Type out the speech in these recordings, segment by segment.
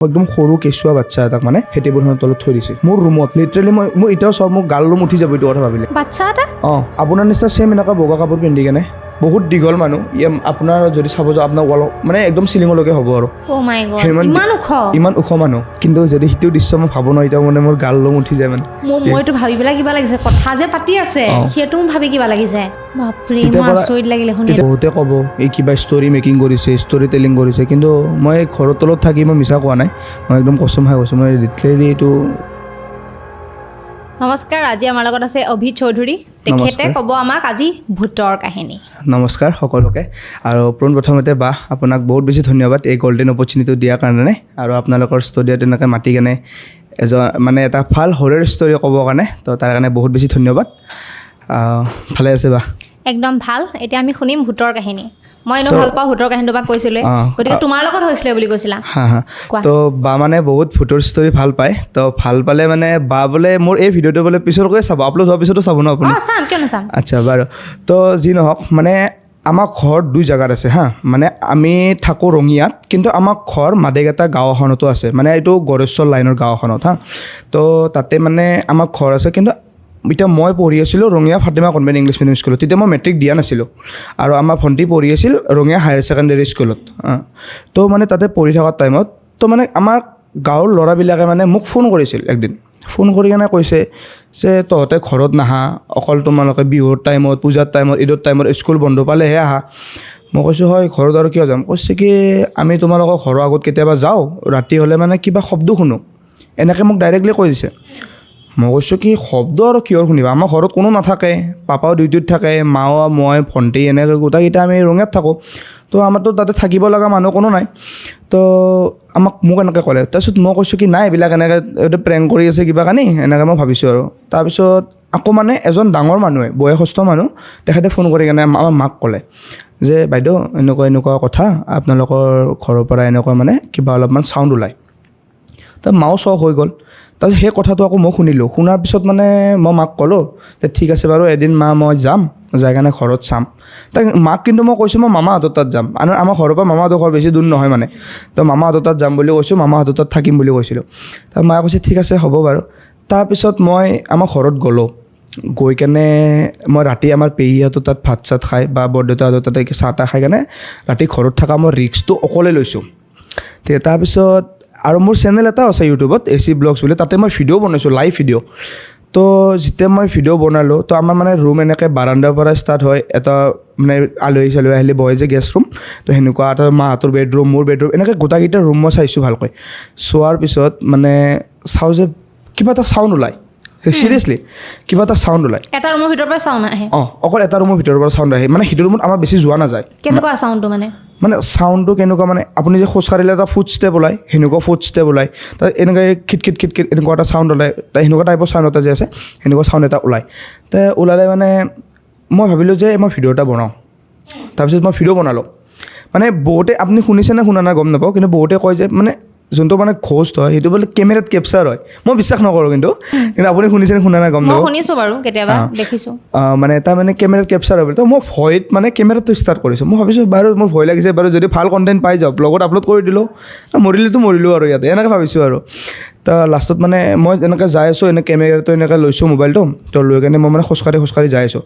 একদম সৰু কেঁচুৱা বাচ্চা এটাক মানে খেতিপথাৰৰ তলত থৈ দিছে মোৰ ৰুমত লিটাৰেলি মোৰ এতিয়াও চব মোৰ গাল ৰুম উঠি যাব এইটো কথা ভাবিলে বাচ্চা এটা আপোনাৰ নিচিনা ছেম এনেকুৱা বগা কাপোৰ পিন্ধি কেনে বহুত দীঘল মানুহ আপোনাৰ যদি চাব যাওঁ আপোনাৰ ৱাল মানে একদম চিলিঙলৈকে হ'ব আৰু মাই গড ইমান ওখ মানুহ কিন্তু যদি সেইটো দৃশ্য মই ভাবোঁ ন এতিয়া মানে মোৰ গাল ৰুম উঠি যায় মানে মইতো ভাবি পেলাই কিবা লাগিছে কথা যে পাতি আছে সেইটো মোৰ ভাবি কিবা লাগিছে বাপৰে মোৰ আচৰিত লাগিলে শুনি বহুতে ক'ব এই কিবা ষ্টৰি মেকিং কৰিছে ষ্টৰি টেলিং কৰিছে কিন্তু মই ঘৰৰ তলত থাকি মই মিছা কোৱা নাই মই একদম কচম খাই কৈছোঁ মই লিটাৰেলি এইটো নমস্কাৰ আজি আমাৰ লগত আছে অভি চৌধুৰী তেখেতে ক'ব আমাক আজি ভূতৰ কাহিনী নমস্কাৰ সকলোকে আৰু প্ৰথমতে আপোনাক বহুত বেছি ধন্যবাদ এই গল্ডেন অপৰচুনিটি দিয়াৰ কাৰণে আৰু আপোনালোকৰ ষ্টুডিঅ'ত এনেকৈ মাতি কেনে এজন মানে এটা ভাল হৰৰ ষ্টৰি ক'বৰ কাৰণে তো তাৰ কাৰণে বহুত বেছি ধন্যবাদ ভালে আছে একদম ভাল এতিয়া আমি শুনিম ভূতৰ কাহিনী মই এনেও ভাল পাওঁ ভূতৰ কাহিনীটো বা কৈছিলে গতিকে তোমাৰ লগত হৈছিলে বুলি কৈছিলা তো মানে বহুত ভূতৰ ষ্টৰি ভাল পায় তো ভাল পালে মানে বোলে মোৰ এই ভিডিঅ'টো বোলে পিছৰকৈ চাব আপলোড হোৱাৰ পিছতো চাব ন আপুনি চাম কিয় নাচাম আচ্ছা বাৰু তো যি নহওক মানে আমাৰ ঘৰ দুই জেগাত আছে মানে আমি থাকোঁ ৰঙিয়াত কিন্তু আমাৰ ঘৰ মাদেকেটা গাঁও এখনতো আছে মানে এইটো গড়েশ্বৰ লাইনৰ গাঁও এখনত তো তাতে মানে আমাৰ ঘৰ আছে কিন্তু এতিয়া মই পঢ়ি আছিলোঁ Rangia Fatima convent English medium স্কুলত তেতিয়া মই মেট্ৰিক দিয়া নাছিলোঁ আৰু আমাৰ ভণ্টি পঢ়ি আছিল ৰঙিয়া হায়াৰ ছেকেণ্ডেৰী স্কুলত তো মানে তাতে পঢ়ি থকাৰ টাইমত তো মানে আমাৰ গাঁৱৰ ল'ৰাবিলাকে মানে মোক ফোন কৰিছিল একদিন ফোন কৰি কেনে কৈছে যে তহঁতে ঘৰত নাহা অকল তোমালোকে বিহুৰ টাইমত পূজাৰ টাইমত ঈদৰ টাইমত স্কুল বন্ধ পালেহে আহা মই কৈছোঁ হয় ঘৰত আৰু কিয় যাম কৈছে কি আমি তোমালোকৰ ঘৰৰ আগত কেতিয়াবা যাওঁ ৰাতি হ'লে মানে কিবা শব্দ শুনো এনেকৈ মোক ডাইৰেক্টলি কৈ দিছে মই কৈছোঁ কি শব্দ আৰু কিহৰ শুনিবা আমাৰ ঘৰত কোনো নাথাকে পাপাও ডিউটিত থাকে মাও মই ভণ্টি এনেকৈ গোটেইকেইটা আমি ৰঙিয়াত থাকোঁ তো আমাৰতো তাতে থাকিব লগা মানুহ কোনো নাই তো মোক এনেকৈ ক'লে তাৰপিছত মই কৈছোঁ কি নাই এইবিলাক এনেকৈ এইটো প্ৰেংক কৰি আছে কিবা কানি এনেকৈ মই ভাবিছোঁ আৰু তাৰপিছত আকৌ মানে এজন ডাঙৰ মানুহে বয়সস্থ মানুহ তেখেতে ফোন কৰি কেনে আমাৰ মাক ক'লে যে বাইদেউ এনেকুৱা কথা আপোনালোকৰ ঘৰৰ পৰা এনেকুৱা মানে কিবা অলপমান চাউণ্ড ওলায় তো মাও চখ হৈ গ'ল তাৰপিছত সেই কথাটো আকৌ মই শুনিলোঁ শুনাৰ পিছত মানে মই মাক ক'লোঁ যে ঠিক আছে বাৰু এদিন মই যাম যাই কাৰণে ঘৰত চাম তাক মাক কিন্তু মই কৈছোঁ মই মামাহঁতৰ তাত যাম আৰু আমাৰ ঘৰৰ পৰা মামাহঁতৰ ঘৰ বেছি দূৰ নহয় মানে তো মামাহঁতৰ তাত যাম বুলি কৈছোঁ মামাহঁতৰ তাত থাকিম বুলি কৈছিলোঁ তাৰ মায়ে কৈছে ঠিক আছে হ'ব বাৰু তাৰপিছত মই আমাৰ ঘৰত গ'লোঁ গৈ কেনে মই ৰাতি আমাৰ পেহীহঁতৰ তাত ভাত চাত খাই বা বৰদেউতাহঁতৰ তাতে চাহ তাহ খাই কেনে ৰাতি ঘৰত থকা মই ৰিক্সটো অকলে লৈছোঁ ঠিক তাৰপিছত আৰু মোৰ চেনেল এটা আছে ইউটিউবত AC ব্লগছ বুলি তাতে মই ভিডিঅ' বনাইছোঁ লাইভ ভিডিঅ' তো যেতিয়া মই ভিডিঅ' বনালোঁ তো আমাৰ মানে ৰুম এনেকৈ বাৰাণ্ডাৰ পৰা ষ্টাৰ্ট হয় এটা মানে আলহী চালহী আহিলে বহে যে গেষ্ট ৰুম তো সেনেকুৱা এটা মাহঁতৰ বেডৰুম মোৰ বেডৰুম এনেকৈ গোটেইকেইটা ৰুম মই চাইছোঁ ভালকৈ চোৱাৰ পিছত মানে চাওঁ যে কিবা এটা চাউণ্ড ওলায় চিৰিয়াছলি কিবা এটা চাউণ্ড ওলায় এটা ৰুমৰ ভিতৰৰ পৰা চাউণ্ড আহে অকল এটা ৰুমৰ ভিতৰৰ পৰা চাউণ্ড আহে মানে সেইটো ৰুমত আমাৰ বেছি যোৱা নাযায় কেনেকুৱা চাউণ্ডটো মানে চাউণ্ডটো কেনেকুৱা মানে আপুনি যে খোজকাঢ়িলে এটা ফুট ষ্টেপ ওলায় সেনেকুৱা ফুট ষ্টেপ ওলায় তাত এনেকৈ খিটখিট খিটখিট এনেকুৱা এটা চাউণ্ড ওলায় সেনেকুৱা টাইপৰ চাউণ্ড এটা যে আছে সেনেকুৱা চাউণ্ড এটা ওলায় তো ওলালে মানে মই ভাবিলোঁ যে মই ভিডিঅ' এটা বনাওঁ তাৰপিছত মই ভিডিঅ' বনালোঁ মানে বহুতে আপুনি শুনিছেনে শুনা নাই গম নাপাওঁ কিন্তু বহুতে কয় যে মানে যোনটো মানে ঘোষ্ট হয় সেইটো বোলে কেমেৰাত কেপচাৰ হয় মই বিশ্বাস নকৰোঁ কিন্তু আপুনি শুনিছেনে শুনা নাই গম নাপাওঁ শুনিছোঁ বাৰু কেতিয়াবা দেখিছোঁ মানে এটা মানে কেমেৰাত কেপচাৰ হয় তো মই ভয়ত মানে কেমেৰাটো ষ্টাৰ্ট কৰিছোঁ মই ভাবিছোঁ বাৰু মোৰ ভয় লাগিছে বাৰু যদি ভাল কণ্টেণ্ট পাই যাওঁ ব্লগত আপলোড কৰি দিলোঁ মৰিলোঁ আৰু ইয়াতে এনেকৈ ভাবিছোঁ আৰু তো লাষ্টত মানে মই এনেকৈ যাই আছোঁ এনেকৈ কেমেৰাটো এনেকৈ লৈছোঁ মোবাইলটো তো লৈ কেনে মই মানে খোজকাঢ়ি যাই আছোঁ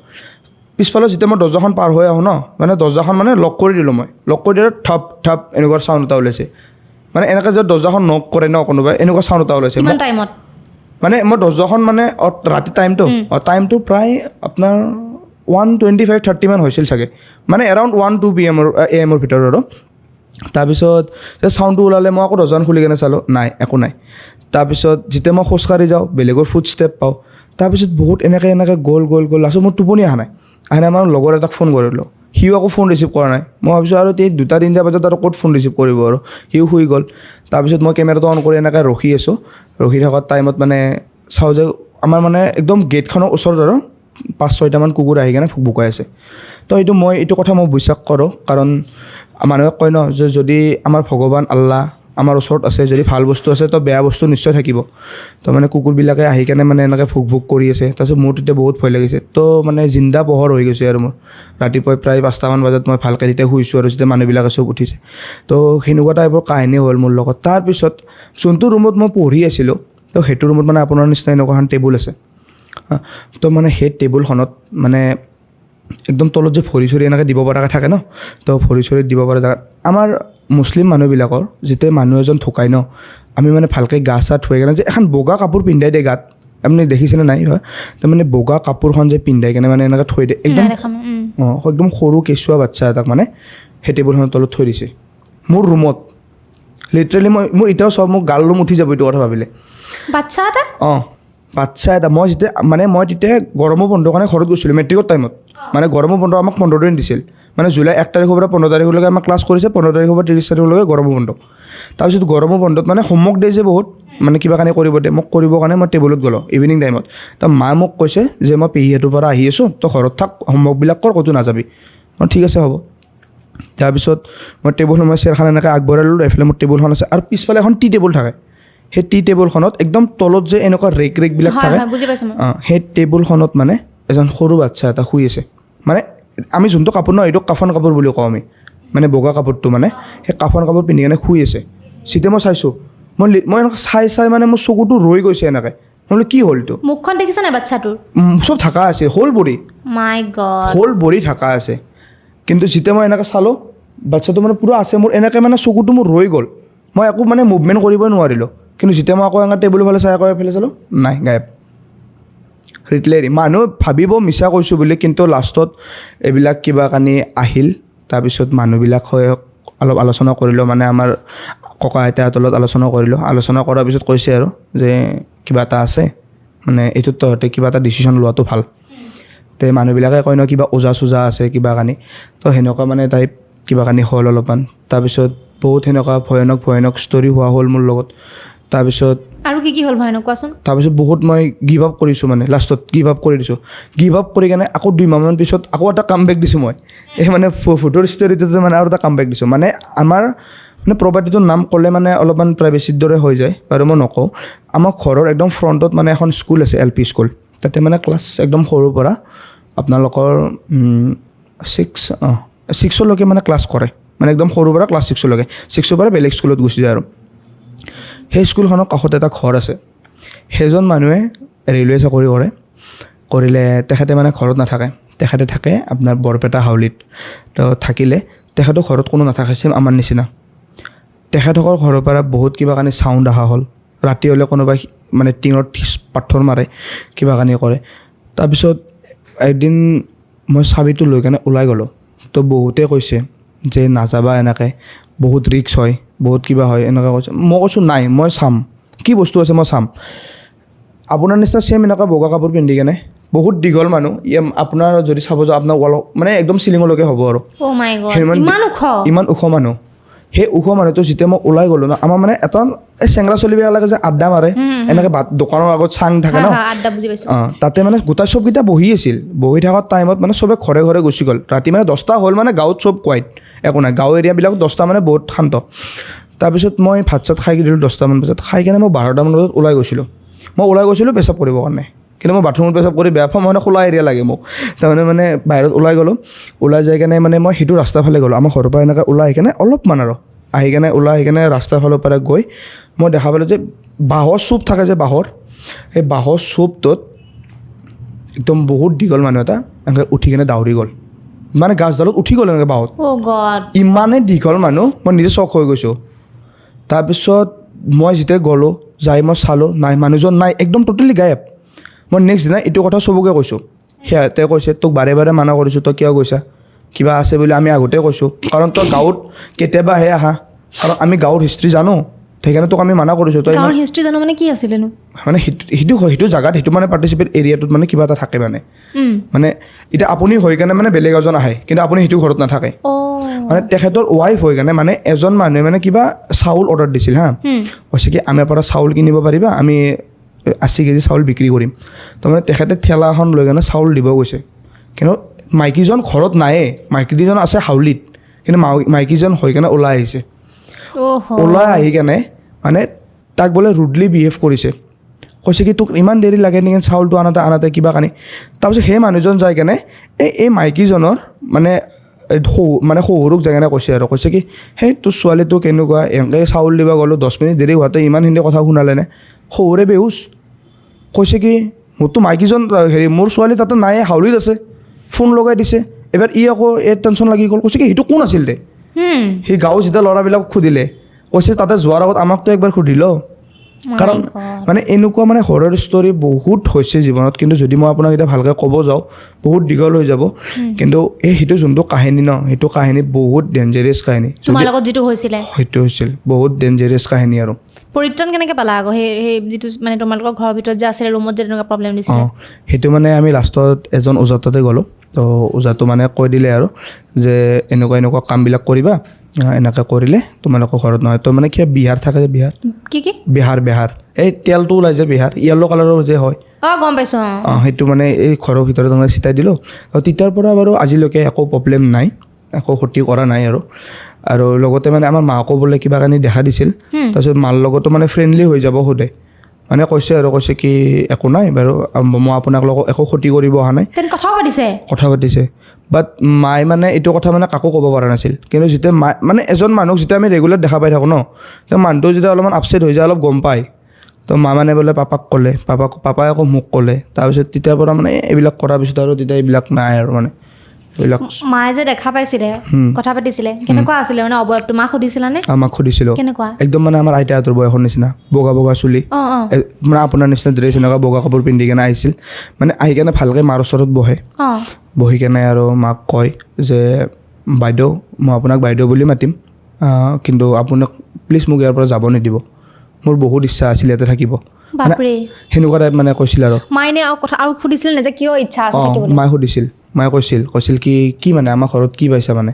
পিছফালে যেতিয়া মই দৰ্জাখন পাৰ হৈ আহোঁ ন মানে দৰ্জাখন মানে লক কৰি দিলোঁ মই লক কৰি দিলে ঠাপ ঠাপ এনেকুৱা চাউণ্ড এটা ওলাইছে মানে এনেকৈ যে দৰ্জাখন নক কৰে ন কোনোবাই এনেকুৱা চাউণ্ড এটা ওলাইছে মানে মই দৰ্জাখন মানে ৰাতি টাইমটো প্ৰায় আপোনাৰ 1:25-1:30 মান হৈছিল চাগে মানে এৰাউণ্ড 1-2 AM ভিতৰত আৰু তাৰপিছত যে চাউণ্ডটো ওলালে মই আকৌ দৰ্জাখন খুলি কেনে চালোঁ নাই একো নাই তাৰপিছত যেতিয়া মই খোজকাঢ়ি যাওঁ বেলেগৰ ফুট ষ্টেপ পাওঁ তাৰপিছত বহুত এনেকৈ গ'ল লাষ্টত মোৰ টোপনি অহা নাই আমাৰ লগৰ এটাক ফোন কৰিলোঁ সিও আকৌ ফোন ৰিচিভ কৰা নাই মই ভাবিছোঁ আৰু 2-3 বজাত আৰু ক'ত ফোন ৰিচিভ কৰিব আৰু সিও শুই গ'ল তাৰপিছত মই কেমেৰাটো অন কৰি এনেকৈ ৰখি আছোঁ ৰখি থকাৰ টাইমত মানে চাওঁ যে আমাৰ মানে একদম গেটখনৰ ওচৰত আৰু 5-6টামান কুকুৰ আহি কেনে ভুকাই আছে তো এইটো কথা মই বিশ্বাস কৰোঁ কাৰণ মানুহে কয় ন যে যদি আমাৰ ভগৱান আল্লাহ আমাৰ ওচৰত আছে, যদি ভাল বস্তু আছে তো বেয়া বস্তু নিশ্চয় থাকিব। তো মানে কুকুৰবিলাকে আহি কেনে মানে এনেকৈ ভোক ভোগ কৰি আছে। তাৰপিছত মোৰ তেতিয়া বহুত ভয় লাগিছে। তো মানে জিন্দা পোহৰ হৈ গৈছে আৰু মোৰ ৰাতিপুৱাই প্ৰায় 5টামান বজাত মই ভালকৈ তেতিয়া শুইছোঁ আৰু যেতিয়া মানুহবিলাকে চব উঠিছে। তো সেনেকুৱা টাইপৰ কাহিনী হ'ল মোৰ লগত। তাৰপিছত যোনটো ৰুমত মই পঢ়ি আছিলোঁ তো সেইটো ৰুমত মানে আপোনাৰ নিচিনা এনেকুৱা এখন টেবুল আছে। তো মানে সেই টেবুলখনত মানে একদম তলত যে ভৰি চৰি এনেকৈ দিব পৰাকৈ থাকে ন, তো ভৰি চৰি দিব পৰা জেগাত আমাৰ মুছলিম মানুহবিলাকৰ যেতিয়া মানুহ এজন ঢুকায় ন, আমি মানে ভালকৈ গা চা ধুৱাই কেনে যে এখন বগা কাপোৰ পিন্ধাই দিয়ে গাত, আপুনি দেখিছেনে নাই হয়? তো মানে বগা কাপোৰখন যে পিন্ধাই কেনে মানে এনেকৈ থৈ দিয়ে একদম একদম সৰু কেঁচুৱা বাচ্চা এটাক মানে সেই টেবুলখনৰ তলত থৈ দিছে মোৰ ৰুমত। লিটাৰেলি মোৰ এতিয়াও চব মোক গাল ৰুম উঠি যাব এইটো কথা ভাবিলে। বাচ্ছা এটা বাচ্ছা এটা মই যেতিয়া মানে মই তেতিয়া গৰমৰ বন্ধৰ কাৰণে ঘৰত গৈছিলোঁ মেট্ৰিকৰ টাইমত। মানে গৰমৰ বন্ধ আমাক 15 দিন দিছিল। মানে জুলাই 1 তাৰিখৰ পৰা 15 তাৰিখলৈকে আমাক ক্লাছ কৰিছে, 15 তাৰিখৰ পৰা 30 তাৰিখলৈকে গৰমৰ বন্ধ। তাৰপিছত গৰমৰ বন্ধত মানে হোমৱৰ্ক দিয়ে যে বহুত, মানে কিবা কাৰণে কৰিব দিয়ে, মোক কৰিবৰ কাৰণে মই টেবুলত গ'লোঁ ইভিনিং টাইমত। তো মায়ে মোক কৈছে যে মই পেহীহঁতৰ পৰা আহি আছোঁ, তই ঘৰত থাক, হোমৱৰ্কবিলাক কৰ, ক'তো নাযাবি। মই ঠিক আছে হ'ব। তাৰপিছত মই টেবুলখন মই চেয়াৰখন এনেকৈ আগবঢ়াই ল'লোঁ, এইফালে মোৰ টেবুলখন আছে আৰু পিছফালে এখন টি টেবুল থাকে। সেই টি টেবুলখনত একদম তলত যে এনেকুৱা ৰেকবিলাক থাকে, সেই টেবুলখনত মানে এজন সৰু বাচ্ছা এটা শুই আছে। মানে আমি যোনটো কাপোৰ ন এইটো কাফন কাপোৰ বুলি কওঁ আমি, মানে বগা কাপোৰটো মানে সেই কাফন কাপোৰ পিন্ধি কেনে শুই আছে। যেতিয়া মই চাইছোঁ মই এনেকৈ চাই মানে মোৰ চকুটো ৰৈ গৈছে এনেকৈ। মই বোলো কি হ'ল এইটো? মুখখন দেখিছা নাই বাচ্ছাটোৰ? চব ঢাকা আছে, হোল বডি, মাই গড, হোল বডি ঢাকা আছে। কিন্তু যেতিয়া মই এনেকৈ চালোঁ বাচ্ছাটো মানে পূৰা আছে, মোৰ এনেকৈ মানে চকুটো মোৰ ৰৈ গ'ল, মই একো মানে মুভমেণ্ট কৰিবই নোৱাৰিলোঁ। কিন্তু যেতিয়া মই আকৌ এনেকৈ টেবুলৰ ফালে চাই আকৌ এফালে চালোঁ, নাই, গায়ব। ৰিটলেৰি মানুহ ভাবিব মিছা কৈছোঁ বুলি, কিন্তু লাষ্টত এইবিলাক কিবা কানি আহিল। তাৰপিছত মানুহবিলাক হৈ অলপ আলোচনা কৰিলোঁ, মানে আমাৰ ককা আইতাহঁতৰ লগত আলোচনা কৰিলোঁ। আলোচনা কৰাৰ পিছত কৈছে আৰু যে কিবা এটা আছে, মানে এইটোত তহঁতে কিবা এটা ডিচিশ্যন লোৱাটো ভাল। তে মানুহবিলাকে কয় ন কিবা ওজা চোজা আছে কিবা কানি, তো সেনেকুৱা মানে টাইপ কিবা কানি হ'ল অলপমান। তাৰপিছত বহুত সেনেকুৱা ভয়ানক ষ্টৰি হোৱা হ'ল মোৰ লগত। তাৰপিছত আৰু কি হ'ল ভয়ানক কোৱাচোন? তাৰপিছত বহুত মই গিভ আপ কৰিছোঁ, মানে লাষ্টত গিভ আপ কৰি দিছোঁ। গিভ আপ কৰি কেনে আকৌ 2 মাহমান পিছত আকৌ এটা কাম বেক দিছোঁ মই। এই মানে ফুডৰ ষ্টৰিটোতে মানে আৰু এটা কাম বেক দিছোঁ। মানে আমাৰ মানে প্ৰপাৰ্টিটোৰ নাম ক'লে মানে অলপমান প্ৰাইভেচিৰ দৰে হৈ যায়, বাৰু মই নকওঁ। আমাৰ ঘৰৰ একদম ফ্ৰণ্টত মানে এখন স্কুল আছে, LP স্কুল। তাতে মানে ক্লাছ একদম সৰুৰ পৰা আপোনালোকৰ 6লৈকে মানে ক্লাছ কৰে, মানে একদম সৰুৰ পৰা ক্লাছ 6লৈকে। 6ৰ পৰা বেলেগ স্কুলত গুচি যায় আৰু। সেই স্কুলখনৰ কাষত এটা ঘৰ আছে। সেইজন মানুহে ৰেলৱে চাকৰি কৰিলে তেখেতে মানে ঘৰত নাথাকে, তেখেতে থাকে আপোনাৰ বৰপেটা হাউলিত। তো থাকিলে তেখেতৰ ঘৰত কোনো নাথাকে, চেম আমাৰ নিচিনা। তেখেতসকলৰ ঘৰৰ পৰা বহুত কিবা কানি চাউণ্ড অহা হ'ল। ৰাতি হ'লে কোনোবাই মানে টিঙত পাথৰ মাৰে, কিবা কানি কৰে। তাৰপিছত এদিন মই চাবিটো লৈ কেনে ওলাই গ'লোঁ। তো বহুতে কৈছে যে নাযাবা এনেকৈ, বহুত ৰিস্ক হয়, বহুত কিবা হয়, এনেকৈ কৈছে। মই কৈছোঁ নাই, মই চাম কি বস্তু আছে, মই চাম। আপোনাৰ নিচিনা চেম এনেকুৱা বগা কাপোৰ পিন্ধি কেনে বহুত দীঘল মানুহ, আপোনাৰ যদি চাব যাওঁ আপোনাৰ ৱাল মানে একদম চিলিঙলৈকে হ'ব আৰু ইমান ওখ মানুহ। সেই ওখ মানুহটো যেতিয়া মই ওলাই গ'লোঁ ন, আমাৰ মানে এটা এই চেংৰা চলিবিলাকে যে আড্ডা মাৰে এনেকৈ দোকানৰ আগত চাং থাকে ন, তাতে মানে গোটাই চবকেইটা বহি আছিল। বহি থকাৰ টাইমত মানে চবে ঘৰে ঘৰে গুচি গ'ল। ৰাতি মানে 10টা হ'ল, মানে গাঁৱত চব কোৱাইট, একো নাই। গাঁও এৰিয়াবিলাকত 10টা মানে বহুত শান্ত। তাৰপিছত মই ভাত চাত খাই দিলোঁ 10টামান বজাত। খাই কেনে মই 12টামান বজাত ওলাই গৈছিলোঁ। পেচাব কৰিবৰ কাৰণে, কিন্তু মই বাথৰুমত পেচাব কৰি বেয়া পাওঁ, মানে খোলা এৰিয়া লাগে মোক। তাৰমানে মানে বাহিৰত ওলাই গ'লোঁ। ওলাই যাই কেনে মানে মই সেইটো ৰাস্তাৰ ফালে গ'লোঁ। আমাৰ ঘৰৰ পৰা এনেকৈ ওলাই আহি কেনে অলপমান আৰু আহি কেনে ৰাস্তাৰ ফালৰ পৰা গৈ মই দেখা পালোঁ যে বাঁহৰ চুপ থাকে যে সেই বাঁহৰ চুপটোত একদম বহুত দীঘল মানুহ এটা এনেকৈ উঠি কেনে দাউৰি গ'ল, মানে গাছডালত উঠি গ'ল এনেকৈ বাঁহত। ইমানেই দীঘল মানুহ, মই নিজে চক হৈ গৈছোঁ। তাৰপিছত মই যেতিয়া গ'লোঁ, যাই মই চালোঁ, নাই, মানুহজন নাই, একদম টোটেলি গায়ব। মই নেক্সট দিনা এইটো কথা চবকে কৈছোঁ। সিহঁতে কৈছে তোক বাৰে বাৰে মানা কৰিছোঁ, তই কিয় গৈছা, কিবা আছে বুলি আমি আগতে কৈছোঁ, কাৰণ তই গাঁৱত কেতিয়াবাহে আহা, কাৰণ আমি গাঁৱৰ হিষ্ট্ৰী জানো, সেইকাৰণে তোক আমি মানা কৰিছোঁ। তই গাঁৱৰ হিষ্ট্ৰী জানো মানে কি আছিলেনো? মানে সেইটো জেগাত সেইটো মানে পাৰ্টিচিপেট এৰিয়াটোত মানে কিবা এটা থাকে, মানে এতিয়া আপুনি হৈ কেনে মানে বেলেগ এজন আহে, কিন্তু আপুনি সেইটো ঘৰত নাথাকে। মানে তেখেতৰ ৱাইফ হৈ কেনে মানে এজন মানুহে মানে কিবা চাউল অৰ্ডাৰ দিছিল হা, কৈছে কি আমাৰ পৰা চাউল কিনিব পাৰিবা, আমি 80 কেজি চাউল বিক্ৰী কৰিম। তো মানে তেখেতে ঠেলা এখন লৈ কেনে চাউল দিব গৈছে, কিন্তু মাইকীজন ঘৰত নায়ে, মাইকীজন আছে হাউলিত, কিন্তু মাইকীজন হৈ কেনে ওলাই আহিছে। ওলাই আহি কেনে মানে তাক বোলে ৰুডলি বিহেভ কৰিছে, কৈছে কি তোক ইমান দেৰি লাগে নেকি চাউলটো আনাতে কিবা কানি। তাৰপিছত সেই মানুহজন যাই কেনে এই মাইকীজনৰ মানে শহুৰক যাই কেনে কৈছে কি সেই তোৰ ছোৱালীটো কেনেকুৱা, এনেকৈ চাউল দিব গ'লোঁ 10 মিনিট দেৰি হোৱাতে ইমানখিনি কথা শুনালেনে। শহুৰে বেহুচ, কৈছে কি মোৰতো মাইকীজন মোৰ ছোৱালী তাতে নাই, হাউলিত আছে, ফোন লগাই দিছে। এবাৰ আকৌ টেনশ্যন লাগি গ'ল, কৈছে কি সেইটো কোন আছিল দে। সি গাঁৱৰ যেতিয়া ল'ৰাবিলাকক সুধিলে, কৈছে তাতে যোৱাৰ আগত আমাকতো একবাৰ সুধিল। কাৰণ মানে এনেকুৱা মানে হৰৰ ষ্টৰী বহুত হৈছে জীৱনত, কিন্তু যদি মই আপোনাক এতিয়া ভালকৈ ক'ব যাওঁ বহুত দীঘল হৈ যাব। কিন্তু সেইটো যোনটো কাহিনী ন, সেইটো কাহিনী বহুত ডেঞ্জাৰাছ কাহিনী। তোমাৰ লগত যিটো হৈছিলে সেইটো হৈছিল বহুত ডেঞ্জাৰাছ কাহিনী। আৰু পৰিত্ৰাণ কেনেকৈ পালা আকৌ সেই যিটো মানে তোমালোকৰ ঘৰৰ ভিতৰত যে আছিলে ৰুমত যে তেনেকুৱা প্ৰব্লেম দিছিলে? সেইটো মানে আমি লাষ্টত এজন ওজাৰ তাতে গ'লোঁ। তো ওজাটো মানে কৈ দিলে আৰু যে এনেকুৱা কামবিলাক কৰিবা, এনেকৈ কৰিলে তোমালোকৰ ঘৰত নহয়। তো মানে কিবা বিহাৰ থাকে যে, বিহাৰ এই তেলটো ওলাই যে বিহাৰ য়েল্ল' কালাৰৰ যে হয়, গম পাইছোঁ। সেইটো মানে এই ঘৰৰ ভিতৰত মানে চিটাই দিলোঁ। আৰু তেতিয়াৰ পৰা বাৰু আজিলৈকে একো প্ৰব্লেম নাই, একো ক্ষতি কৰা নাই। আৰু লগতে মানে আমাৰ মাকো বোলে কিবা কানি দেখা দিছিল। তাৰপিছত মাৰ লগতো মানে ফ্ৰেণ্ডলি হৈ যাব সোধে, মানে কৈছে কি একো নাই বাৰু, মই আপোনাক লগত একো ক্ষতি কৰিব অহা নাই, কথা পাতিছে। বাট মায়ে মানে এইটো কথা মানে কাকো ক'ব পৰা নাছিল। কিন্তু যেতিয়া মানে এজন মানুহক যেতিয়া আমি ৰেগুলাৰ দেখা পাই থাকোঁ ন, তো মানুহটো যেতিয়া অলপমান আপছেট হৈ যায়, অলপ গম পায়। তো মা মানে বোলে পাপাক ক'লে, পাপাই আকৌ মোক ক'লে। তাৰপিছত তেতিয়াৰ পৰা মানে এইবিলাক কৰাৰ পিছত আৰু তেতিয়া এইবিলাক নাই আৰু মানে এইবিলাক। মায়ে যে দেখা পাইছিলে, কথা পাতিছিলে, কেনেকুৱা আছিলে মানে অৱয়ৱটো? মাক সুধিছিলানে? মাক সুধিছিলোঁ। কেনেকুৱা? একদম মানে আমাৰ আইতাহঁতৰ বয়সৰ নিচিনা, বগা চুলি, মানে আপোনাৰ নিচিনা ড্ৰেছ, এনেকুৱা বগা কাপোৰ পিন্ধি কেনে আহিছিল। মানে আহি কেনে ভালকৈ মাৰ ওচৰত বহি কেনে আৰু মাক কয় যে বাইদেউ, মই আপোনাক বাইদেউ বুলি মাতিম, কিন্তু আপোনাক প্লিজ মোক ইয়াৰ পৰা যাব নিদিব, মোৰ বহুত ইচ্ছা আছিল ইয়াতে থাকিব। সেনেকুৱা টাইপ মানে কৈছিল। আৰু আৰু সুধিছিল নে যে কিয় ইচ্ছা আছে থাকিবলৈ? মায়ে সুধিছিল, মায়ে কৈছিল কি মানে আমাৰ ঘৰত কি পাইছা, মানে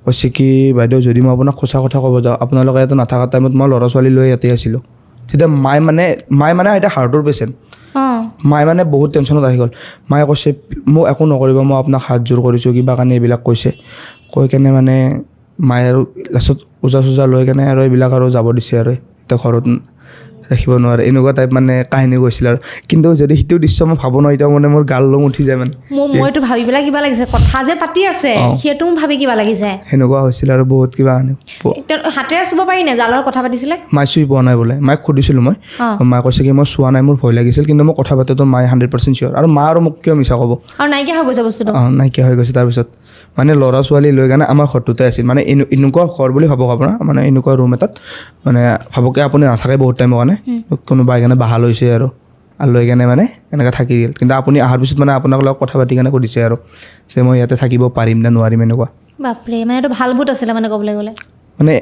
কৈছে কি বাইদেউ যদি মই আপোনাক সঁচা কথা ক'ব যাওঁ, আপোনালোকে ইয়াতে নাথাকা টাইমত মই ল'ৰা ছোৱালী লৈ ইয়াতে আছিলোঁ। তেতিয়া মায়ে মানে এতিয়া হাৰ্টৰ পেচেণ্ট, মায়ে মানে বহুত টেনশ্যনত আহি গ'ল। মায়ে কৈছে মোক একো নকৰিব, মই আপোনাক হাত জোৰ কৰিছোঁ, কিবা কাৰণে এইবিলাক কৈছে। কৈ কেনে মানে মায়ে আৰু লাষ্টত ওজা লৈ কেনে আৰু এইবিলাক আৰু যাব দিছে। আৰু এতিয়া ঘৰত ৰাখিব নোৱাৰে, এনেকুৱা টাইপ মানে কাহিনী কৈছিল। আৰু কিন্তু যদি সেইটো দৃশ্য মই ভাবোঁ ন, এতিয়া মানে মোৰ গাল লম উঠি যায়। মানে মইতো ভাবি পেলাই কিবা লাগিছে, কথা যে পাতি আছে সেইটো ভাবি কিবা লাগিছে। সেনেকুৱা হৈছিল আৰু বহুত কিবা। হাতেৰে চুব পাৰি নে যাৰ লগত কথা পাতিছিলে? মায়ে চুই পোৱা নাই বোলে। মাক সুধিছিলোঁ মই, মায়ে কৈছে কি মই চোৱা নাই, মোৰ ভয় লাগিছিল, কিন্তু মই কথা পাতোঁতো মায়ে 100% চিয়'ৰ। আৰু মা আৰু মোক কিয় মিছা ক'ব? আৰু নাইকিয়া হৈ গৈছে বস্তুটো? নাইকিয়া হৈ গৈছে। তাৰপিছত মানে ল'ৰা ছোৱালী লৈ কেনে আমাৰ ঘৰটোতে আছিল। মানে এনেকুৱা ঘৰ বুলি ভাবক আপোনাৰ, মানে এনেকুৱা ৰুম এটাত, মানে ভাবকে আপুনি নাথাকে বহুত টাইমৰ কাৰণে, কোনোবাই কেনে বাহা লৈছে আৰু লৈ কেনে মানে এনেকৈ থাকি গ'ল। কিন্তু আপুনি অহাৰ পিছত মানে আপোনাক লগত কথা পাতি কেনে সুধিছে আৰু যে মই ইয়াতে থাকিব পাৰিম নে নোৱাৰিম, এনেকুৱা। বাপৰে, মানে এইটো ভাল ভূত আছিলে মানে ক'বলৈ গ'লে। মানে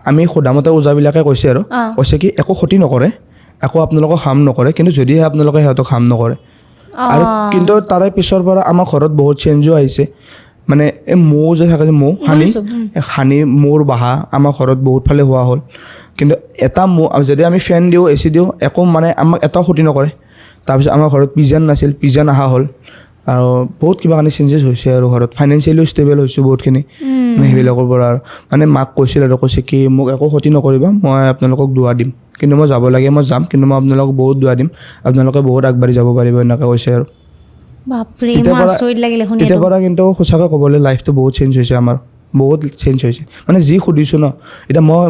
আমি সোধামতে ওজাবিলাকে কৈছে আৰু কৈছে কি একো ক্ষতি নকৰে, একো আপোনালোকক হাৰ্ম নকৰে, কিন্তু যদিহে আপোনালোকে সিহঁতক হাৰ্ম নকৰে। আৰু কিন্তু তাৰে পিছৰ পৰা আমাৰ ঘৰত বহুত চেঞ্জো আহিছে। মানে এই মৌ যে থাকে যে হানি মৌৰ বাহা আমাৰ ঘৰত বহুত ফালে হোৱা হ'ল। কিন্তু এটা যদি আমি ফেন দিওঁ, AC দিওঁ, একো মানে আমাক এটাও ক্ষতি নকৰে। তাৰপিছত আমাৰ ঘৰত পিজন নাছিল, পিজন অহা হ'ল। আৰু বহুত কিবা কানি চেঞ্জেছ হৈছে আৰু ঘৰত। ফাইনেন্সিয়েলিও ষ্টেবল হৈছোঁ বহুতখিনি মানে সেইবিলাকৰ পৰা। আৰু মানে মাক কৈছিল আৰু কৈছে কি মোক একো ক্ষতি নকৰিবা, মই আপোনালোকক দুৱা দিম, কিন্তু মই যাব লাগে মই যাম, কিন্তু মই আপোনালোকক বহুত দুৱা দিম, আপোনালোকে বহুত আগবাঢ়ি যাব পাৰিব, এনেকৈ কৈছে। আৰু তেতিয়াৰ পৰা কিন্তু সঁচাকৈ ক'বলৈ লাইফটো বহুত চেঞ্জ হৈছে আমাৰ, বহুত চেঞ্জ হৈছে। মানে যি সুধিছোঁ ন, এতিয়া মই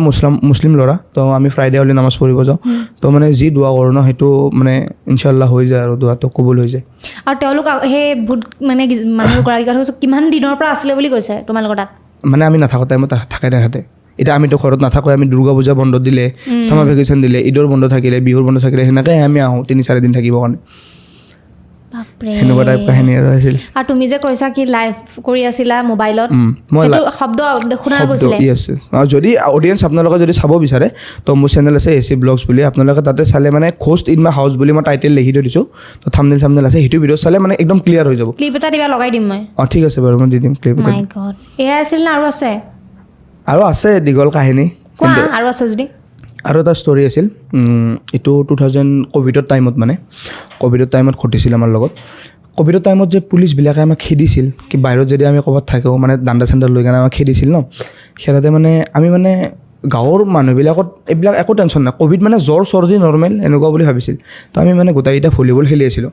মুছলিম ল'ৰা, তো আমি ফ্ৰাইডে হ'লে নামাজ পঢ়িব যাওঁ, তো মানে যি দুৱা কৰোঁ ন, সেইটো মানে ইনশাল্লাহ হৈ যায় আৰু দুৱাটো কবুল হৈ যায়। আৰু তেওঁলোক সেই ভূত মানে মানুহগৰাকী কথা কিমান দিনৰ পৰা আছিলে বুলি কৈছে তোমালোকৰ তাত? মানে আমি নাথাকোঁ টাইমত থাকে তেখেতে। এতিয়া আমিতো ঘৰত নাথাকোঁ, আমি দুৰ্গা পূজা বন্ধ দিলে, ছামাৰ ভেকেশ্যন দিলে, ঈদৰ বন্ধ থাকিলে, বিহুৰ বন্ধ থাকিলে, সেনেকৈ আমি আহোঁ 3-4 দিন থাকিবৰ কাৰণে। সেনেকুৱা টাইপ কাহিনী আৰু আছিল। আৰু তুমি যে কৈছা কি লাইভ কৰি আছিলা মোবাইলত, শব্দ শুনা গৈছিলে? যদি অডিয়েঞ্চ আপোনালোকে যদি চাব বিচাৰে, তো মোৰ চেনেল আছে AC ব্লগছ বুলি, আপোনালোকে তাতে চালে মানে ঘোষ্ট ইন মাই হাউচ বুলি মই টাইটেল লিখি থৈ দিছোঁ, তো থাম্বনেইল আছে, সেইটো ভিডিঅ' চালে মানে একদম ক্লিয়াৰ হৈ যাব। ক্লিপ এটা দিবা, লগাই দিম মই। ঠিক আছে বাৰু, মই দি দিম ক্লিপ এটা। মাই গড, এয়া আছিল নে আৰু আছে? আৰু আছে দীঘল কাহিনী। আৰু আছে যদি? আৰু এটা ষ্টৰি আছিল, এইটো 2000 ক'ভিডৰ টাইমত, মানে ক'ভিডৰ টাইমত ঘটিছিল আমাৰ লগত। ক'ভিডৰ টাইমত যে পুলিচবিলাকে আমাক খেদিছিল, কি বাহিৰত যদি আমি ক'ৰবাত থাকোঁ, মানে দাণ্ডা চাণ্ডা লৈ কেনে আমাক খেদিছিল ন, খেদাতে মানে আমি মানে গাঁৱৰ মানুহবিলাকত এইবিলাক একো টেনশ্যন নাই ক'ভিড মানে জ্বৰ চৰ্দি নৰ্মেল এনেকুৱা বুলি ভাবিছিল তো আমি মানে গোটেইকেইটা ভলীবল খেলি আছিলোঁ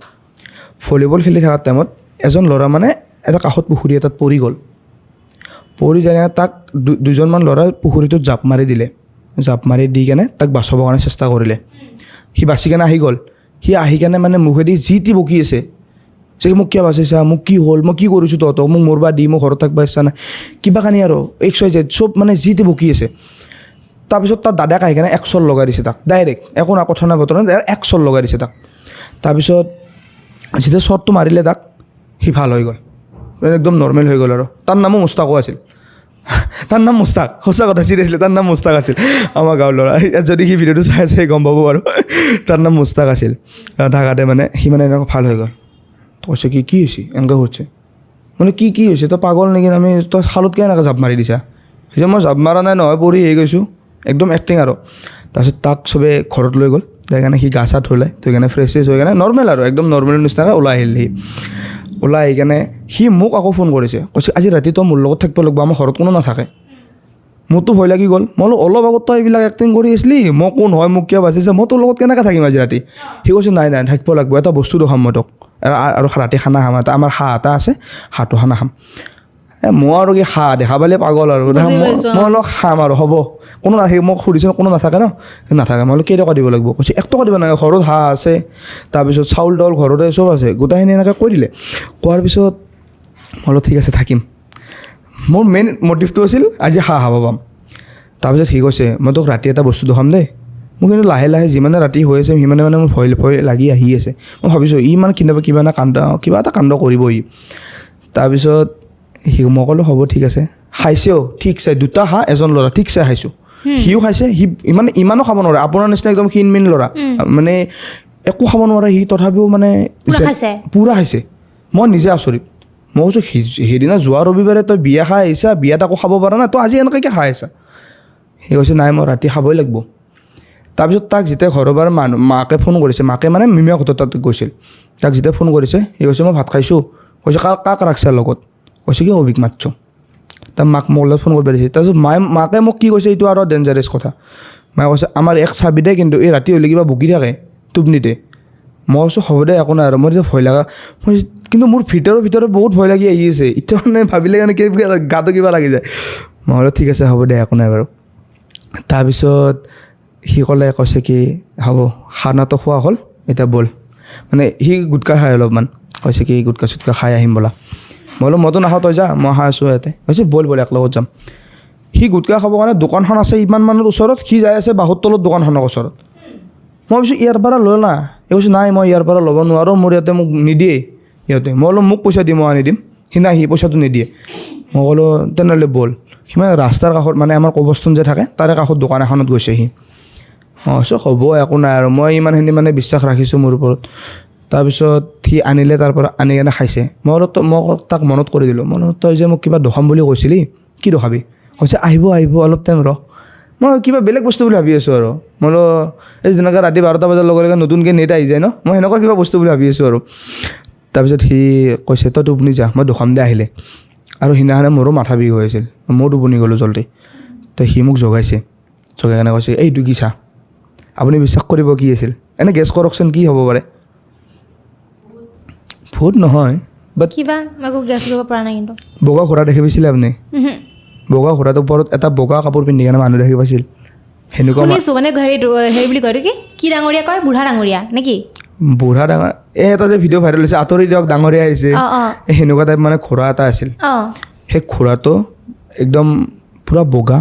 ভলীবল খেলি থকাৰ টাইমত এজন ল'ৰা মানে এটা কাষত পুখুৰী এটাত পৰি গ'ল পৰি যায় কেনে তাক দুজনমান ল'ৰাই পুখুৰীটোত জাপ মাৰি দিলে জাপ মাৰি দি কেনে তাক বাচাবৰ কাৰণে চেষ্টা কৰিলে সি বাচি কেনে আহি গ'ল সি আহি কেনে মানে মুখেদি যি টি বকি আছে যে মোক কিয় বাচাইছা মোক কি হ'ল মই কি কৰিছোঁ তহঁতক মোক মৰবা দি মোক ঘৰত থাকিব ইচ্ছা নাই কিবা কানি আৰু XYZ চব মানে যি টি বকি আছে তাৰপিছত তাৰ দাদাক আহি কেনে 1 চৰ লগাই দিছে তাক ডাইৰেক্ট একো না কথা নাই বতৰা নাই 1 চৰ লগাই দিছে তাক তাৰপিছত যেতিয়া শ্বটটো মাৰিলে তাক সি ভাল হৈ গ'ল একদম নৰ্মেল হৈ গ'ল আৰু তাৰ নামো মুস্তাকো আছিল তাৰ নাম মুস্তাক সঁচা কথা চিৰিয়াছলি তাৰ নাম মুস্তাক আছিল আমাৰ গাঁৱৰ ল'ৰা যদি সি ভিডিঅ'টো চাই আছে গম পাব আৰু তাৰ নাম মুস্তাক আছিল ঢাকাতে মানে সি মানে এনেকুৱা ভাল হৈ গ'ল কৈছে কি হৈছে এনেকৈ সুধিছে মানে কি হৈছে তই পাগল নেকি আমি তই খালতকৈ এনেকৈ জাপ মাৰি দিছা সেই মই জাপ মাৰা নাই নহয় পৰি হেৰি গৈছোঁ একদম এক্টিং আৰু তাৰপিছত তাক চবে ঘৰত লৈ গ'ল সেইকাৰণে সি গা চা ধুলে থৈ কেনে ফ্ৰেছ হৈ কেনে নৰ্মেল আৰু একদম নৰ্মেল নিচিনাকৈ ওলাই আহিল সি ওলাই আহি কেনে সি মোক আকৌ ফোন কৰিছে কৈছে আজি ৰাতি তই মোৰ লগত থাকিব লাগিব আমাৰ ঘৰত কোনো নাথাকে মোৰতো ভয় লাগি গ'ল মই বোলো অলপ আগত তই এইবিলাক এক্টিং কৰি আছিলি মই কোন হয় মোক কিয় বাচিছে মই তোৰ লগত কেনেকৈ থাকিম আজি ৰাতি সি কৈছে নাই থাকিব লাগিব এটা বস্তু দেখাম মই তোক আৰু ৰাতি খানা খাম এটা আমাৰ হাঁহ এটা আছে হাঁহটো খানা খাম মই আৰু কি হাঁহ দেখা পালে পাগল আৰু মই অলপ খাম আৰু হ'ব কোনো নাথাকে মোক সুধিছোঁ কোনো নাথাকে ন নাথাকে মই বোলো কেইটকা দিব লাগিব কৈছে 1 টকা দিব নালাগে ঘৰত হাঁহ আছে তাৰপিছত চাউল তাউল ঘৰতে চব আছে গোটেইখিনি এনেকৈ কৈ দিলে কোৱাৰ পিছত মই বোলো ঠিক আছে থাকিম মোৰ মেইন মটিভটো আছিল আজি হাঁহ খাব পাম তাৰপিছত সি কৈছে মই তোক ৰাতি এটা বস্তু দেখাম দেই মোক কিন্তু লাহে লাহে যিমানে ৰাতি হৈ আছে সিমানে মানে মোৰ ভয় লাগি আহি আছে মই ভাবিছোঁ ই মানে কিবা এটা কাণ্ড কৰিব ই তাৰপিছত মই ক'লোঁ হ'ব ঠিক আছে খাইছেও ঠিকছে 2টা হাঁহ এজন ল'ৰা ঠিকছে খাইছোঁ সিও খাইছে সি ইমানো খাব নোৱাৰে আপোনাৰ নিচিনা একদম ক্ষীণ ল'ৰা মানে একো খাব নোৱাৰে সি তথাপিও মানে পূৰা খাইছে মই নিজে আচৰিত মই কৈছোঁ সেইদিনা যোৱা ৰবিবাৰে তই বিয়া খাই আহিছা বিয়াত আকৌ খাব পাৰা নাই তই আজি এনেকৈ খাই আহিছা সি কৈছে নাই মই ৰাতি খাবই লাগিব তাৰপিছত তাক যেতিয়া ঘৰৰ পৰা মাকে ফোন কৰিছে মাকে মানে মিমিহঁতৰ তাত গৈছিল তাক যেতিয়া ফোন কৰিছে সি কৈছে মই ভাত খাইছোঁ কৈছে কাক ৰাখছে লগত কৈছে কি অভিক মাতছোঁ তাৰ মাক মোৰ লগত ফোন কৰিব দিছে তাৰপিছত মাকে মোক কি কৈছে এইটো আৰু ডেঞ্জাৰাছ কথা মায়ে কৈছে আমাৰ এক চাবি দে কিন্তু এই ৰাতি হ'লে কিবা বকি থাকে টোপনিতে মই কৈছোঁ হ'ব দে একো নাই আৰু মই যেতিয়া ভয় লগা মই কিন্তু মোৰ ভিতৰত বহুত ভয় লাগি আহি আছে এতিয়া মানে ভাবিলে মানে গাটো কিবা লাগি যায় মই বোলো ঠিক আছে হ'ব দে একো নাই বাৰু তাৰপিছত সি কৈছে কি হ'ব খানাটো খোৱা হ'ল এতিয়া ব'ল মানে সি গুটকা খাই অলপমান কৈছে কি গুটকা চুটকা খাই আহিম বোলা মই বোলো মইতো নাখাওঁ তই যা মই খাই আছোঁ ইয়াতে কৈছে ব'ল এক লগত যাম সি গুটকা খাবৰ কাৰণে দোকানখন আছে ইমান মানুহৰ ওচৰত সি যাই আছে বাঁহৰ তলত দোকানখনৰ ওচৰত মই ভাবিছোঁ ইয়াৰ পৰা লৈ না এই কৈছোঁ নাই মই ইয়াৰ পৰা ল'ব নোৱাৰোঁ মোৰ ইয়াতে মোক নিদিয়ে সিহঁতে মই বোলো মোক পইচা দি মই আনি দিম সি নাই সি পইচাটো নিদিয়ে মই ক'লোঁ তেনেহ'লে ব'ল সি মানে ৰাস্তাৰ কাষত মানে আমাৰ কবৰস্থান যে থাকে তাৰে কাষত দোকান এখনত গৈছে সি হ'ব একো নাই আৰু মই ইমানখিনি মানে বিশ্বাস ৰাখিছোঁ মোৰ ওপৰত তাৰপিছত সি আনিলে তাৰ পৰা আনি কেনে খাইছে মই তাক মনত কৰি দিলোঁ তই যে মোক কিবা দেখাম বুলি কৈছিলি কি দেখাবি কৈছে আহিব অলপ টাইম ৰ মই কিবা বেলেগ বস্তু বুলি ভাবি আছোঁ আৰু মই এই যেনেকৈ ৰাতি 12টা বজাৰ লগে লগে নতুনকৈ নেট আহি যায় ন মই সেনেকুৱা কিবা বস্তু বুলি ভাবি আছোঁ আৰু তাৰপিছত সি কৈছে তই টোপনি যা মই দেখাম দে আহিলে আৰু সিদিনাখনে মোৰো মাথা বিষ হৈ আছিল মই টোপনি গ'লোঁ জলদি তো সি মোক জগাই কেনে কৈছে এইটো কি চা আপুনি বিশ্বাস কৰিব কি আছিল এনে গেছ কৰকচোন কি হ'ব পাৰে ভূত নহয় বাট কিবা মই গেছ কৰিব পৰা নাই কিন্তু বগা ঘোঁৰা দেখি পাইছিলে আপুনি বগা ঘোঁৰাটোৰ ওপৰত এটা বগা কাপোৰ পিন্ধি কেনে মানুহ দেখি পাইছিল সেনেকুৱা শুনিছোঁ মানে হেৰি বুলি কয় কি ডাঙৰীয়া কয় বুঢ়া ডাঙৰীয়া নেকি বুঢ়া ডাঙৰ এটা যে ভিডিঅ' ভাইৰেল হৈছে আঁতৰি দিয়ক ডাঙৰীয়া আহিছে সেনেকুৱা টাইপ মানে ঘোঁৰা এটা আছিল সেই ঘোঁৰাটো একদম পূৰা বগা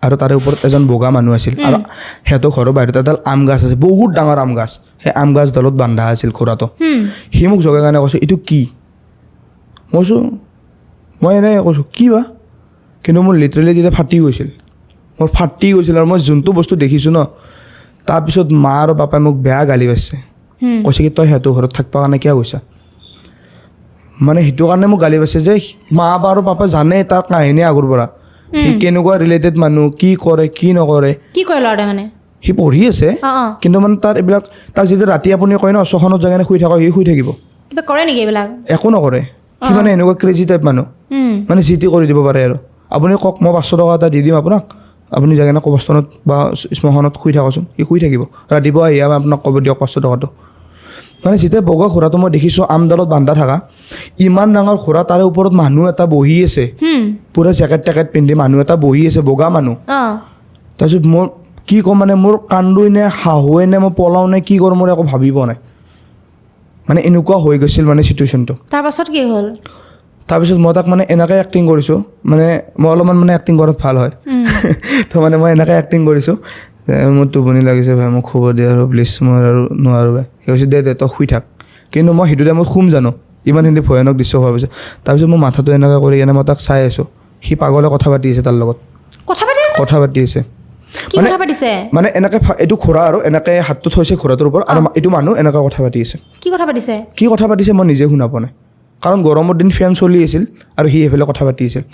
আৰু তাৰে ওপৰত এজন বগা মানুহ আছিল আৰু সিহঁতৰ ঘৰৰ বাহিৰত এডাল আম গাছ আছে বহুত ডাঙৰ আম গাছ সেই আম গাছডালত বান্ধা আছিল ঘোঁৰাটো সি মোক জগাই কাৰণে কৈছোঁ এইটো কি মই এনেই কৈছোঁ কি বা কিন্তু মোৰ লিটাৰেলি যেতিয়া ফাটি গৈছিল আৰু মই যোনটো বস্তু দেখিছোঁ ন তাৰপিছত মা আৰু পাপাই মোক বেয়া গালি পাইছে কৈছে কি তই সিহঁতৰ ঘৰত থাকিব কাৰণে কিয় গৈছা মানে সেইটো কাৰণে মোক গালি পাইছে যে মা আৰু পাপাই জানে তাৰ কাহিনী আগৰ পৰা সি কেনেকুৱা ৰিলেটেড মানুহ কি কৰে কি নকৰে ল'ৰাটোৱে মানে সি পঢ়ি আছে কিন্তু মানে তাৰ এইবিলাক তাক যেতিয়া ৰাতি আপুনি কয় ন চখনত যায় শুই থাকক সি শুই থাকিব কিবা কৰে নেকি এইবিলাক একো নকৰে সি মানে এনেকুৱা ক্ৰেজি টাইপ মানুহ মানে যি টি কৰি দিব পাৰে আৰু আপুনি কওক মই 500 টকা এটা দি দিম আপোনাক আপুনি যায় কিনে কবৰস্থানত বা শ্মশানত শুই থাকচোন, সি শুই থাকিব, ৰাতিপুৱা আহি আপোনাক ক'ব দিয়ক 500 টকাটো। মানে যেতিয়া বগা ঘোঁৰাটো মই দেখিছোঁ আমডালত বান্ধা থকা, ইমান ডাঙৰ ঘোঁৰা, তাৰে ওপৰত মানুহ এটা বহি আছে, পূৰা জেকেট টেকেট পিন্ধি মানুহ এটা বহি আছে, বগা মানুহ। তাৰপিছত মোৰ কি ক'ম মানে, মোৰ কান্দোই নে হাঁহোৱে নে মই পলাওঁ নে কি কৰোঁ মোৰ একো ভাবি পোৱা নাই। মানে এনেকুৱা হৈ গৈছিল মানে চিটুৱেশ্যনটো। তাৰপাছত কি হ'ল? তাৰপিছত মই তাক মানে এনেকৈ এক্টিং কৰিছোঁ, মানে মই অলপমান মানে এক্টিং কৰাত ভাল হয়, তো মানে মই এনেকৈ এক্টিং কৰিছোঁ, মোৰ টোপনি লাগিছে ভাই, মোক শুব দিয়ে আৰু প্লিজ, মই আৰু নোৱাৰোঁ ভাই। সেই কৈছে দে তই শুই থাক। কিন্তু মই সেইটো টাইমত শুম জানো, ইমানখিনি ভয়ানক দৃশ্য হোৱাৰ পিছত। তাৰপিছত মই মাথাটো এনেকৈ কৰি কিনে মই তাক চাই আছোঁ, সি পাগলে কথা পাতি আছে তাৰ লগত, কথা পাতি আছে মানে এনেকৈ, এইটো ঘোঁৰা আৰু এনেকৈ হাতটো থৈছে ঘোঁৰাটোৰ ওপৰত, আৰু এইটো মানুহ এনেকৈ কথা পাতি আছে। কি কথা পাতিছে মই নিজে শুনা পোৱা নাই, কাৰণ গৰমৰ দিন ফেন চলি আছিল আৰু সি সেইফালে কথা পাতি আছিল।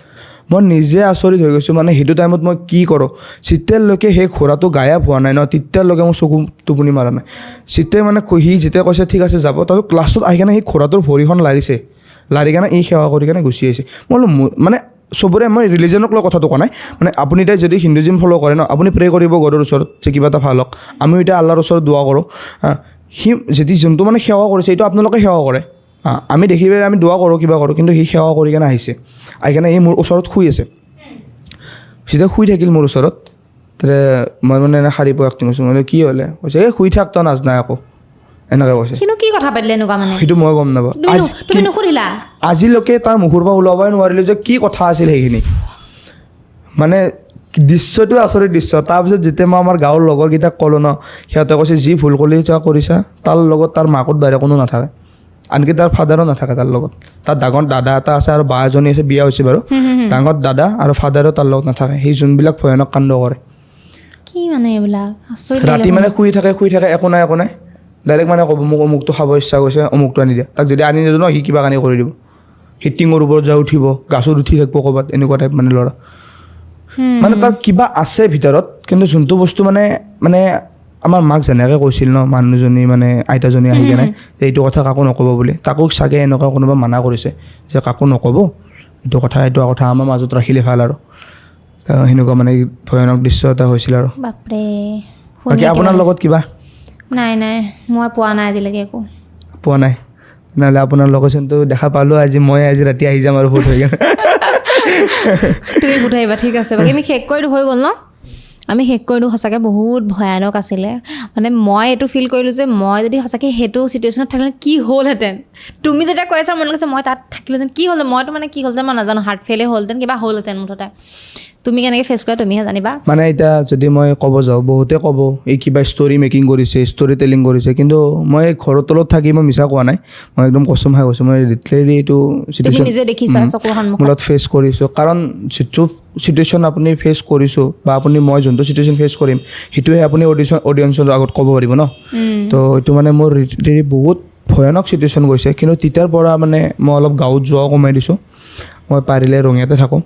মই নিজে আচৰিত হৈ গৈছোঁ, মানে সেইটো টাইমত মই কি কৰোঁ। যেতিয়ালৈকে সেই ঘোঁৰাটো গায়ব হোৱা নাই ন, তেতিয়ালৈকে মোৰ চকু টোপনি মাৰা নাই। যেতিয়া মানে সি যেতিয়া কৈছে ঠিক আছে যাব, তাৰপিছত ক্লাছত আহি কিনে সেই ঘোঁৰাটোৰ ভৰিখন লাৰি কিনে ই সেৱা কৰি কিনে গুচি আহিছে। মই মানে চবৰে, মই ৰিলিজনক লৈ কথাটো কোৱা নাই, মানে আপুনি এতিয়া যদি হিন্দুজিম ফ'ল' কৰে ন, আপুনি প্ৰে কৰিব গডৰ ওচৰত যে কিবা এটা ভাল হওক। আমিও এতিয়া আল্লাহৰ ওচৰত দোৱা কৰোঁ। সি যদি যোনটো মানে সেৱা কৰিছে, এইটো আপোনালোকে সেৱা কৰে, আমি দেখি পেলাই আমি দোৱা কৰোঁ কিবা কৰোঁ, কিন্তু সি সেৱা কৰি কিনে আহিছে, আহি কিনে সি মোৰ ওচৰত শুই আছে। যেতিয়া শুই থাকিল মোৰ ওচৰত, তেতিয়া মই মানে এনে সাৰি পোৱা এক্টিং কৰিছোঁ। মই কি হ'লে কৈছে, এই শুই থাক তই নাজানা একো, এনেকৈ কৈছে। কি কথা পাতিলে এনেকুৱা মানে? সেইটো মই গম নাপাওঁ। তুমি নুসুধিলা? আজিলৈকে তাৰ মুখৰ পৰা ওলাবই নোৱাৰিলোঁ যে কি কথা আছিল সেইখিনি। মানে দৃশ্যটো আচৰিত দৃশ্য। তাৰপিছত যেতিয়া মই আমাৰ গাঁৱৰ লগৰকেইটাক ক'লোঁ ন, সিহঁতে কৈছে যি ভুল কৰিছা, তাৰ লগত তাৰ মাকত বাহিৰে কোনো নাথাকে, আনকি তাৰ ফাদাৰো নাথাকে তাৰ লগত। তাৰ ডাঙৰ দাদা এটা আছে আৰু বা এজনী আছে, বিয়া হৈছে বাৰু। ডাঙৰ দাদা আৰু ফাদাৰো তাৰ লগত নাথাকে। সেই যোনবিলাক ভয়ানক কাণ্ড কৰে, কি মানে এইবিলাক আচৰিত। ৰাতি মানে শুই থাকে একো নাই ডাইৰেক্ট মানে ক'ব মোক অমুকটো খাব ইচ্ছা গৈছে, অমুকটো আনি দিয়া। তাক যদি আনি নিদিওঁ ন, সি কিবা কানি কৰি দিব। সি টিঙৰ ওপৰত যায় উঠিব, গাছত উঠি থাকিব ক'ৰবাত, এনেকুৱা টাইপ মানে ল'ৰা। মানে তাৰ কিবা আছে ভিতৰত, কিন্তু যোনটো বস্তু মানে আমাৰ মাক যেনেকৈ কৈছিল ন মানুহজনী, মানে আইতাজনী আহি কেনে যে এইটো কথা কাকো নক'ব বুলি, তাকো চাগে এনেকুৱা কোনোবা মানা কৰিছে যে কাকো নক'ব এইটো কথা আমাৰ মাজত ৰাখিলে ভাল আৰু। সেনেকুৱা মানে ভয়ানক দৃশ্য এটা হৈছিল আৰু। বাপৰে। বাকী আপোনাৰ লগত কিবা? নাই মই পোৱা নাই আজিলৈকে একো। পোৱা নাই? নহ'লে আপোনাৰ লোকেশ্যনটো দেখা পালোঁ আজি, মই আজি ৰাতি আহি যাম আৰু ভূত হৈ কিনে। তুমি ভূত আহিবা, ঠিক আছে। বাকী আমি শেষ কৰিলোঁ, হৈ গ'ল ন? আমি শেষ কৰিলোঁ। সঁচাকৈ বহুত ভয়ানক আছিলে। মানে মই এইটো ফিল কৰিলোঁ যে মই যদি সঁচাকৈ সেইটো চিটুৱেশ্যনত থাকিলে কি হ'লহেঁতেন। তুমি যেতিয়া কৈ আছা মনত লাগিছে মই তাত থাকিলোহেঁতেন কি হ'ল, মইতো মানে কি হ'লহেঁতেন মই নাজানো, হাৰ্ট ফেইলে হ'লহেঁতেন, কিবা হ'লহেঁতেন মুঠতে। তুমি কেনেকৈ ফেচ কৰা তুমিহে জানিবা। মানে এতিয়া যদি মই ক'ব যাওঁ, বহুতে ক'ব এই কিবা ষ্টৰি মেকিং কৰিছে, ষ্টৰি টেলিং কৰিছে, কিন্তু মই ঘৰৰ তলত থাকি মই মিছা কোৱা নাই, মই একদম কচম খাই কৈছোঁ, মই লিটাৰেলি এইটো চিটুৱেশ্যন নিজে দেখিছা চকুৰ সন্মুখত ফেচ কৰিছোঁ। কাৰণ যিটো চিটুৱেশ্যন আপুনি ফেচ কৰিছোঁ বা মই যোনটো চিটুৱেশ্যন ফেচ কৰিম, সেইটোৱে আপুনি অডিয়েঞ্চৰ আগত ক'ব পাৰিব ন। তো এইটো মানে মোৰ লিটাৰেলি বহুত ভয়ানক চিটুৱেশ্যন গৈছে। কিন্তু তেতিয়াৰ পৰা মানে মই অলপ গাঁৱত যোৱাও কমাই দিছোঁ। মই পাৰিলে ৰঙিয়াতে থাকোঁ,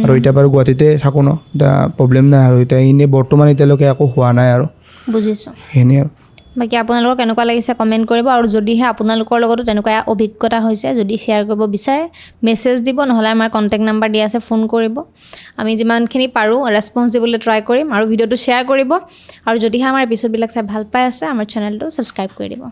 আৰু এতিয়া বাৰু গুৱাহাটীতে থাকোঁ ন, এতিয়া প্ৰব্লেম নাই আৰু। এতিয়া এনেই বৰ্তমান এতিয়ালৈকে একো হোৱা নাই আৰু। বুজিছোঁ। সেইখিনিয়ে আৰু। বাকী আপোনালোকৰ কেনেকুৱা লাগিছে কমেণ্ট কৰিব, আৰু যদিহে আপোনালোকৰ লগতো তেনেকুৱা অভিজ্ঞতা হৈছে, যদি শ্বেয়াৰ কৰিব বিচাৰে মেছেজ দিব, নহ'লে আমাৰ কণ্টেক্ট নাম্বাৰ দিয়া আছে, ফোন কৰিব। আমি যিমানখিনি পাৰোঁ ৰেছপন্স দিবলৈ ট্ৰাই কৰিম, আৰু ভিডিঅ'টো শ্বেয়াৰ কৰিব। আৰু যদিহে আমাৰ এপিছ'ডবিলাক চাই ভাল পাই আছে, আমাৰ চেনেলটো ছাবস্ক্ৰাইব কৰি দিব।